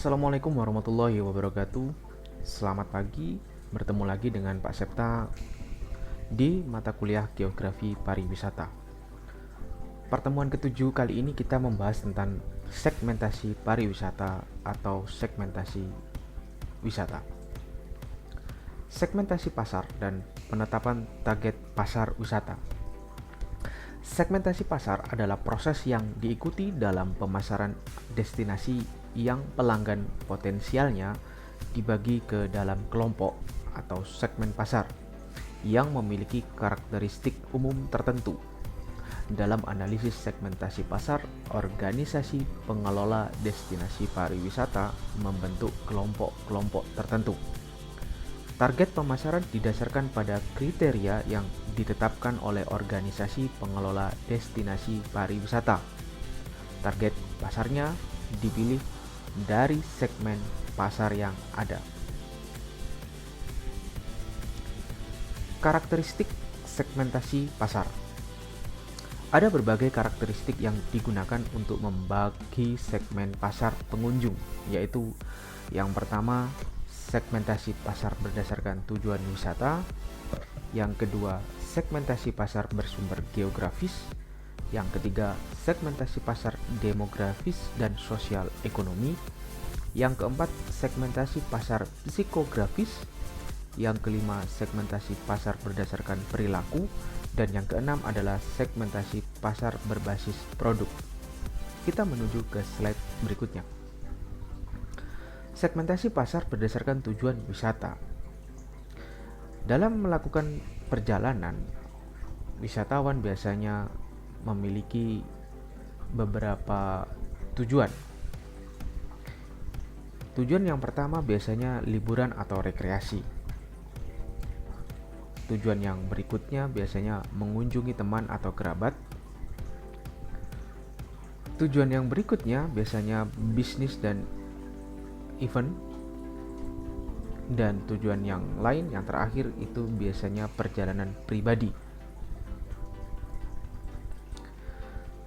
Assalamualaikum warahmatullahi wabarakatuh. Selamat pagi, bertemu lagi dengan Pak Septa di mata kuliah Geografi Pariwisata. Pertemuan ketujuh kali ini kita membahas tentang segmentasi pariwisata atau segmentasi wisata. Segmentasi pasar dan penetapan target pasar wisata. Segmentasi pasar adalah proses yang diikuti dalam pemasaran destinasi yang pelanggan potensialnya dibagi ke dalam kelompok atau segmen pasar yang memiliki karakteristik umum tertentu. Dalam analisis segmentasi pasar, organisasi pengelola destinasi pariwisata membentuk kelompok-kelompok tertentu. Target pemasaran didasarkan pada kriteria yang ditetapkan oleh organisasi pengelola destinasi pariwisata. Target pasarnya dipilih dari segmen pasar yang ada. Karakteristik segmentasi pasar. Ada berbagai karakteristik yang digunakan untuk membagi segmen pasar pengunjung, yaitu yang pertama, segmentasi pasar berdasarkan tujuan wisata. Yang kedua, segmentasi pasar bersumber geografis. Yang ketiga, segmentasi pasar demografis dan sosial ekonomi. Yang keempat, segmentasi pasar psikografis. Yang kelima, segmentasi pasar berdasarkan perilaku. Dan yang keenam adalah segmentasi pasar berbasis produk. Kita menuju ke slide berikutnya. Segmentasi pasar berdasarkan tujuan wisata. Dalam melakukan perjalanan, wisatawan biasanya memiliki beberapa tujuan. Tujuan yang pertama biasanya liburan atau rekreasi. Tujuan yang berikutnya biasanya mengunjungi teman atau kerabat. Tujuan yang berikutnya biasanya bisnis dan event. Dan tujuan yang lain yang terakhir itu biasanya perjalanan pribadi.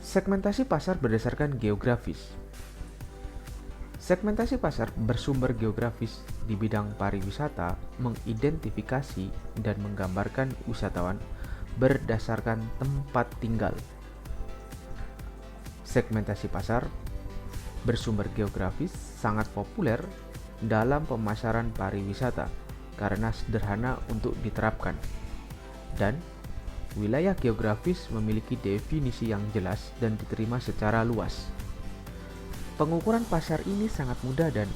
Segmentasi pasar berdasarkan geografis. Segmentasi pasar bersumber geografis di bidang pariwisata mengidentifikasi dan menggambarkan wisatawan berdasarkan tempat tinggal. Segmentasi pasar bersumber geografis sangat populer dalam pemasaran pariwisata karena sederhana untuk diterapkan dan wilayah geografis memiliki definisi yang jelas dan diterima secara luas. Pengukuran pasar ini sangat mudah dan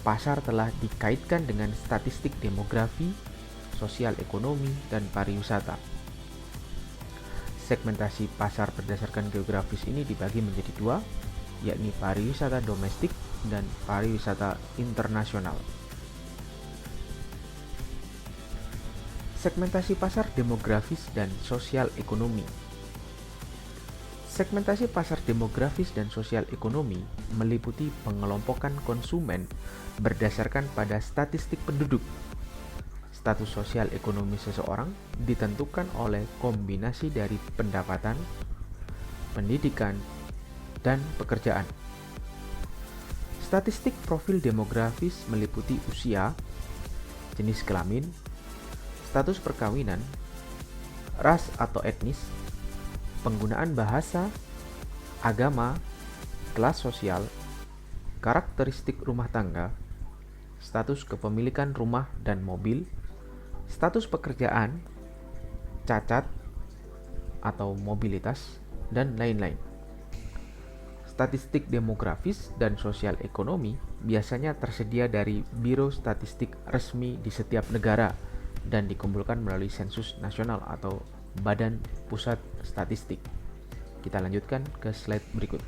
pasar telah dikaitkan dengan statistik demografi, sosial ekonomi, dan pariwisata. Segmentasi pasar berdasarkan geografis ini dibagi menjadi dua, yakni pariwisata domestik dan pariwisata internasional. Segmentasi pasar demografis dan sosial ekonomi. Segmentasi pasar demografis dan sosial ekonomi meliputi pengelompokan konsumen berdasarkan pada statistik penduduk. Status sosial ekonomi seseorang ditentukan oleh kombinasi dari pendapatan, pendidikan, dan pekerjaan. Statistik profil demografis meliputi usia, jenis kelamin, status perkawinan, ras atau etnis, penggunaan bahasa, agama, kelas sosial, karakteristik rumah tangga, status kepemilikan rumah dan mobil, status pekerjaan, cacat atau mobilitas, dan lain-lain. Statistik demografis dan sosial ekonomi biasanya tersedia dari Biro Statistik resmi di setiap negara dan dikumpulkan melalui sensus nasional atau Badan Pusat Statistik. Kita lanjutkan ke slide berikut.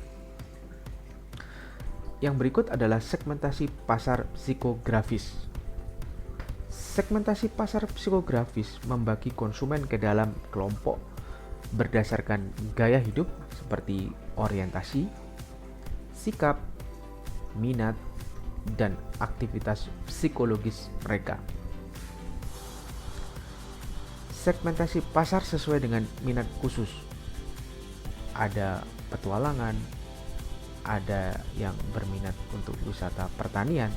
Yang berikut adalah segmentasi pasar psikografis. Segmentasi pasar psikografis membagi konsumen ke dalam kelompok berdasarkan gaya hidup seperti orientasi, sikap, minat, dan aktivitas psikologis mereka. Segmentasi pasar sesuai dengan minat khusus. Ada petualangan, ada yang berminat untuk wisata pertanian,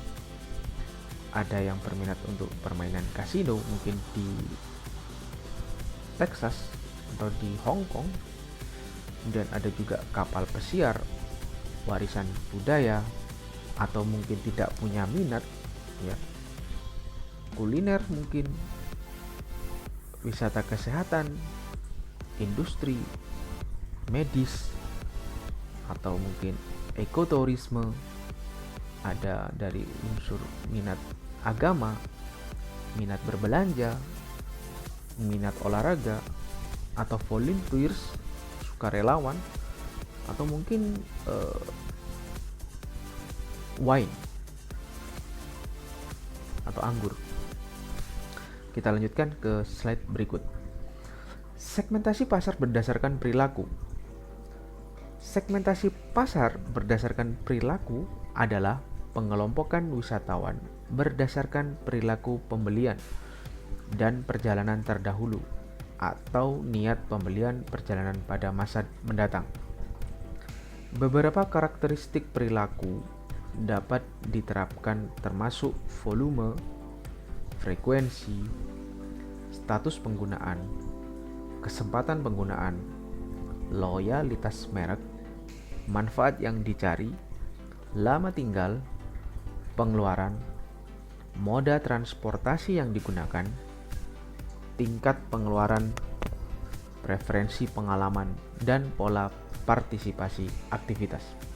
ada yang berminat untuk permainan kasino mungkin di Texas atau di Hong Kong. Kemudian ada juga kapal pesiar, warisan budaya, atau mungkin tidak punya minat ya, kuliner mungkin, wisata kesehatan, industri, medis, atau mungkin ekoturisme, ada dari unsur minat agama, minat berbelanja, minat olahraga, atau volunteers, sukarelawan, atau mungkin wine atau anggur. Kita lanjutkan ke slide berikut. Segmentasi pasar berdasarkan perilaku. Segmentasi pasar berdasarkan perilaku adalah pengelompokan wisatawan berdasarkan perilaku pembelian dan perjalanan terdahulu atau niat pembelian perjalanan pada masa mendatang. Beberapa karakteristik perilaku dapat diterapkan termasuk volume, frekuensi, status penggunaan, kesempatan penggunaan, loyalitas merek, manfaat yang dicari, lama tinggal, pengeluaran, moda transportasi yang digunakan, tingkat pengeluaran, preferensi pengalaman, dan pola partisipasi aktivitas.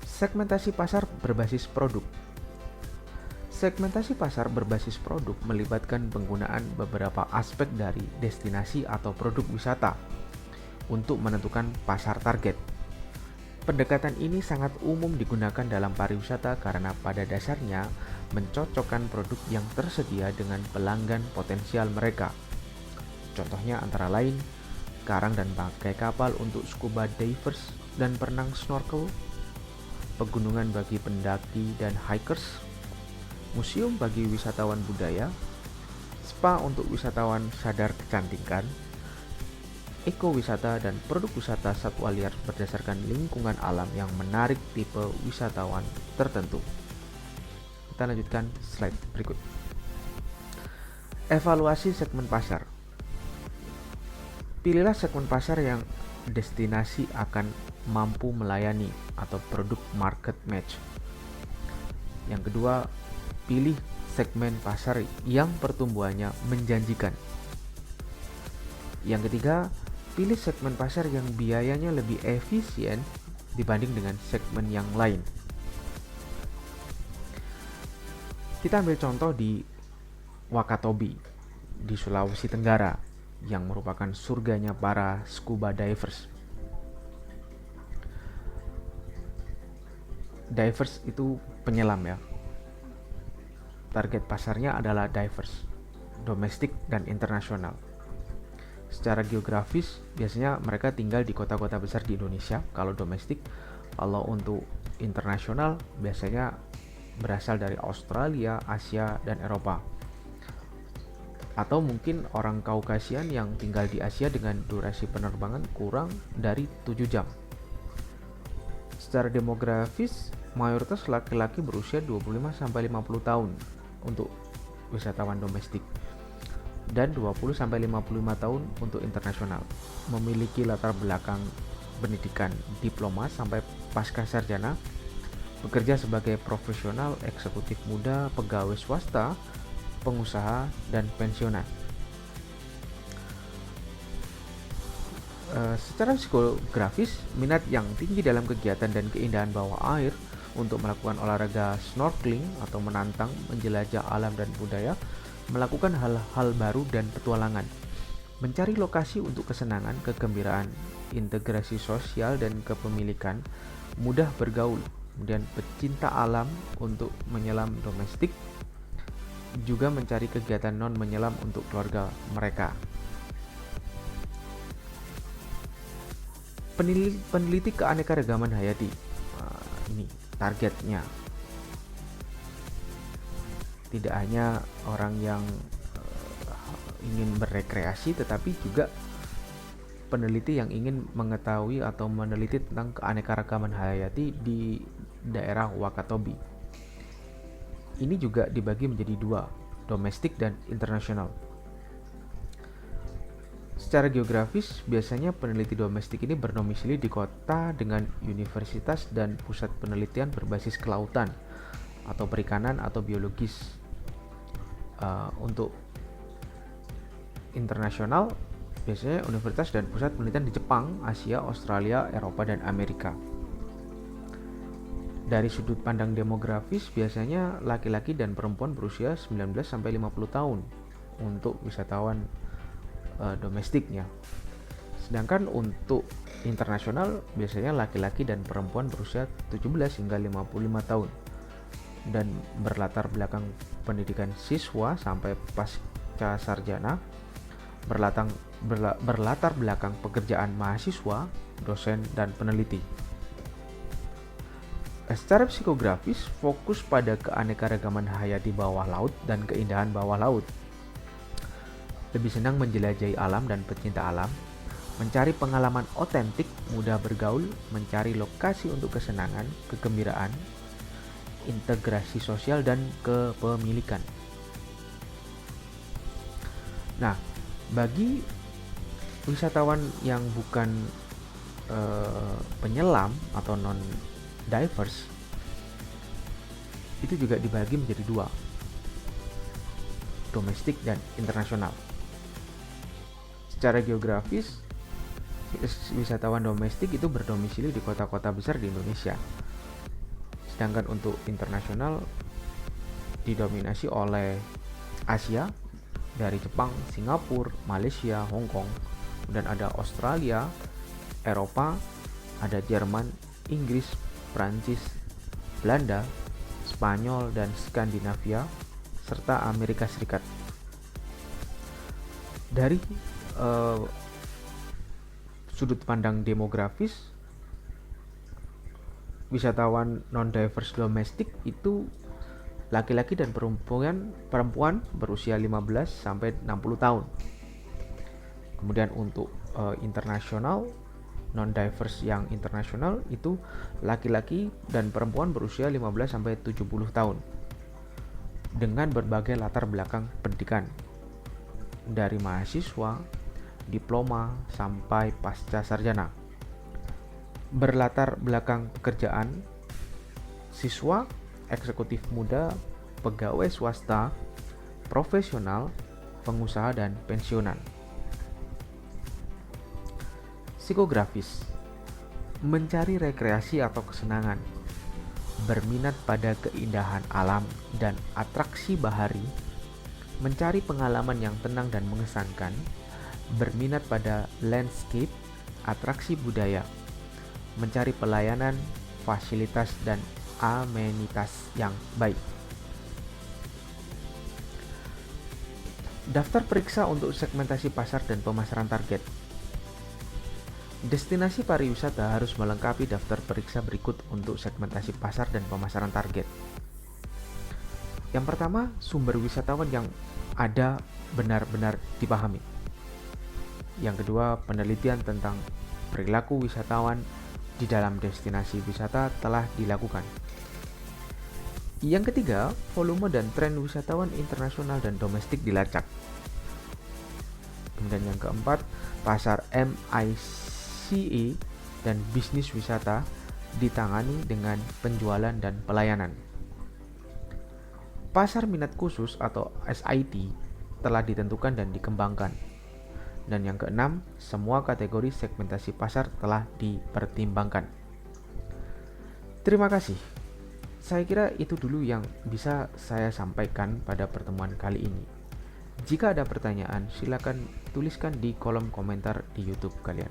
Segmentasi pasar berbasis produk. Segmentasi pasar berbasis produk melibatkan penggunaan beberapa aspek dari destinasi atau produk wisata untuk menentukan pasar target. Pendekatan ini sangat umum digunakan dalam pariwisata karena pada dasarnya mencocokkan produk yang tersedia dengan pelanggan potensial mereka. Contohnya antara lain karang dan bangkai kapal untuk scuba divers dan berenang snorkel, pegunungan bagi pendaki dan hikers, museum bagi wisatawan budaya, spa untuk wisatawan sadar kecantikan, ekowisata dan produk wisata satwa liar berdasarkan lingkungan alam yang menarik tipe wisatawan tertentu. Kita lanjutkan slide berikut. Evaluasi segmen pasar. Pilihlah segmen pasar yang destinasi akan mampu melayani atau produk market match. Yang kedua, pilih segmen pasar yang pertumbuhannya menjanjikan. Yang ketiga, pilih segmen pasar yang biayanya lebih efisien dibanding dengan segmen yang lain. Kita ambil contoh di Wakatobi di Sulawesi Tenggara yang merupakan surganya para scuba divers. Divers itu penyelam ya. Target pasarnya adalah divers, domestik dan internasional. Secara geografis, biasanya mereka tinggal di kota-kota besar di Indonesia kalau domestik. Kalau untuk internasional, biasanya berasal dari Australia, Asia, dan Eropa. Atau mungkin orang Kaukasian yang tinggal di Asia dengan durasi penerbangan kurang dari 7 jam. Secara demografis, mayoritas laki-laki berusia 25-50 tahun untuk wisatawan domestik dan 20-55 tahun untuk internasional. Memiliki latar belakang pendidikan diploma sampai pasca sarjana, bekerja sebagai profesional, eksekutif muda, pegawai swasta, pengusaha, dan pensiunan. Secara psikografis, minat yang tinggi dalam kegiatan dan keindahan bawah air untuk melakukan olahraga snorkeling atau menantang menjelajah alam dan budaya, melakukan hal-hal baru dan petualangan, mencari lokasi untuk kesenangan, kegembiraan, integrasi sosial dan kepemilikan, mudah bergaul, kemudian pecinta alam untuk menyelam domestik, juga mencari kegiatan non menyelam untuk keluarga mereka. Peneliti keanekaragaman hayati, ini targetnya tidak hanya orang yang ingin berrekreasi, tetapi juga peneliti yang ingin mengetahui atau meneliti tentang keanekaragaman hayati di daerah Wakatobi. Ini juga dibagi menjadi dua, domestik dan internasional. Secara geografis, biasanya peneliti domestik ini berdomisili di kota dengan universitas dan pusat penelitian berbasis kelautan atau perikanan atau biologis. Untuk internasional, biasanya universitas dan pusat penelitian di Jepang, Asia, Australia, Eropa, dan Amerika. Dari sudut pandang demografis, biasanya laki-laki dan perempuan berusia 19-50 tahun untuk wisatawan domestiknya. Sedangkan untuk internasional, biasanya laki-laki dan perempuan berusia 17 hingga 55 tahun dan berlatar belakang pendidikan siswa sampai pasca sarjana, berlatar belakang pekerjaan mahasiswa, dosen, dan peneliti. Secara psikografis, fokus pada keanekaragaman hayati bawah laut dan keindahan bawah laut. Lebih senang menjelajahi alam dan pecinta alam, mencari pengalaman otentik, mudah bergaul, mencari lokasi untuk kesenangan, kegembiraan, integrasi sosial, dan kepemilikan. Nah, bagi wisatawan yang bukan penyelam atau non-divers, itu juga dibagi menjadi dua, domestik dan internasional. Secara geografis, wisatawan domestik itu berdomisili di kota-kota besar di Indonesia. Sedangkan untuk internasional didominasi oleh Asia, dari Jepang, Singapura, Malaysia, Hong Kong, dan ada Australia, Eropa, ada Jerman, Inggris, Prancis, Belanda, Spanyol, dan Skandinavia, serta Amerika Serikat. Dari sudut pandang demografis, wisatawan non-diverse domestik itu laki-laki dan perempuan berusia 15 sampai 60 tahun. Kemudian untuk internasional, non-diverse yang internasional itu laki-laki dan perempuan berusia 15 sampai 70 tahun. Dengan berbagai latar belakang pendidikan, dari mahasiswa, diploma, sampai pasca sarjana. Berlatar belakang pekerjaan, siswa, eksekutif muda, pegawai swasta, profesional, pengusaha, dan pensiunan. Psikografis, mencari rekreasi atau kesenangan, berminat pada keindahan alam dan atraksi bahari, mencari pengalaman yang tenang dan mengesankan, berminat pada landscape, atraksi budaya, mencari pelayanan, fasilitas, dan amenitas yang baik. Daftar periksa untuk segmentasi pasar dan pemasaran target. Destinasi pariwisata harus melengkapi daftar periksa berikut untuk segmentasi pasar dan pemasaran target. Yang pertama, sumber wisatawan yang ada benar-benar dipahami. Yang kedua, penelitian tentang perilaku wisatawan di dalam destinasi wisata telah dilakukan. Yang ketiga, volume dan tren wisatawan internasional dan domestik dilacak. Kemudian yang keempat, pasar MICE dan bisnis wisata ditangani dengan penjualan dan pelayanan. Pasar minat khusus atau SIT telah ditentukan dan dikembangkan. Dan yang keenam, semua kategori segmentasi pasar telah dipertimbangkan. Terima kasih. Saya kira itu dulu yang bisa saya sampaikan pada pertemuan kali ini. Jika ada pertanyaan, silakan tuliskan di kolom komentar di YouTube kalian.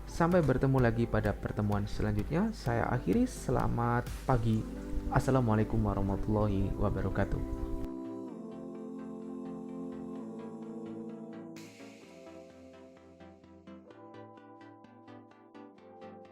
Sampai bertemu lagi pada pertemuan selanjutnya. Saya akhiri, selamat pagi. Assalamualaikum warahmatullahi wabarakatuh.